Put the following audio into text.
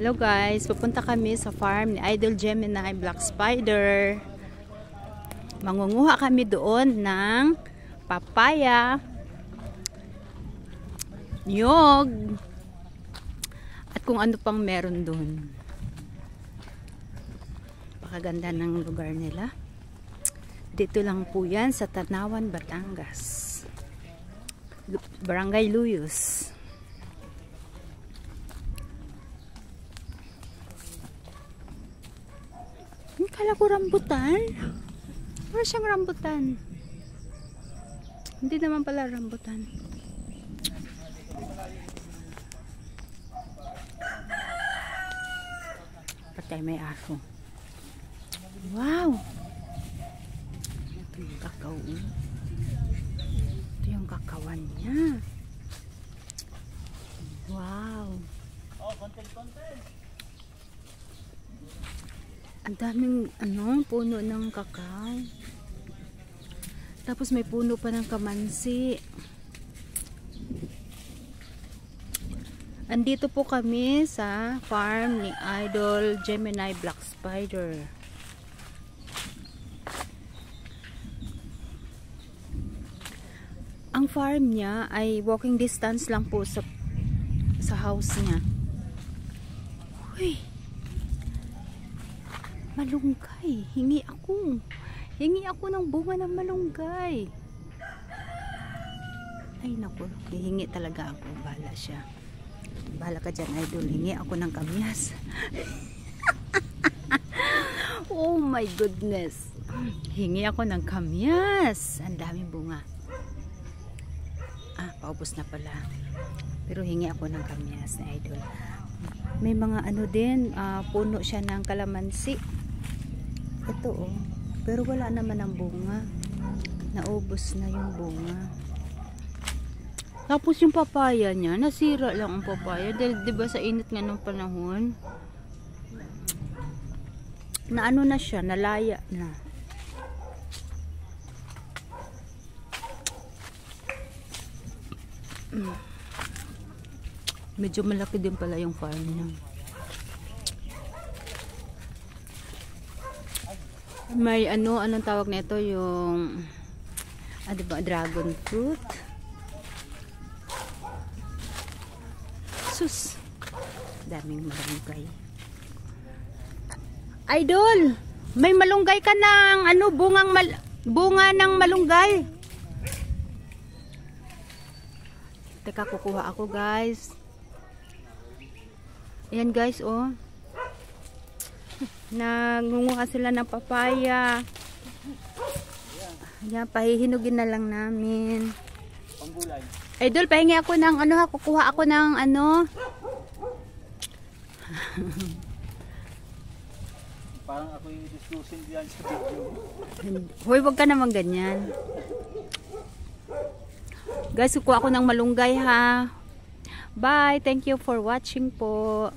Hello guys, pupunta kami sa farm ni Idol Gemini Black Spider. Mangunguha kami doon ng papaya, niyog, at kung ano pang meron doon. Pakaganda ng lugar nila. Dito lang po yan sa Tanawan, Batangas. Barangay Luyos. Kala ko rambutan. Wala siyang rambutan. Hindi naman pala rambutan. Patay, may aso. Wow! Ito yung kakao. Ito yung kakawan niya. Wow! Oh, konti-konti. Ang daming puno ng kakao. Tapos may puno pa ng kamansi. Andito po kami sa farm ni Idol Gemini Black Spider. Ang farm niya ay walking distance lang po sa house niya. Uy! Malunggay. Hingi ako ng bunga ng malunggay. Ay naku, hihingi talaga ako. Bahala siya. Bahala ka dyan, Idol. Hingi ako ng kamyas. Oh my goodness. Hingi ako ng kamyas. Ang daming bunga. Paubos na pala. Pero hingi ako ng kamyas na Idol. May mga din, puno siya ng kalamansi. Ito pero wala naman ang bunga. Naubos na yung bunga. Tapos yung papaya niya, nasira lang ang papaya. Dahil diba sa init nga ng panahon, na na siya, nalaya na. Medyo malaki din pala yung farm niya. May anong tawag na ito, yung diba, dragon fruit. Sus, daming malunggay. Idol, may malunggay ka ng bunga ng malunggay. Teka, kukuha ako guys. Ayan guys, nangunguha sila ng papaya. Ayan, pahihinugin na lang namin. Panggulay. Idol, pahingi ako ng kukuha ako ng Parang ako yung discussing diyan sa video. Hoy, wag ka naman ganyan. Guys, kukuha ako ng malunggay ha. Bye, thank you for watching po.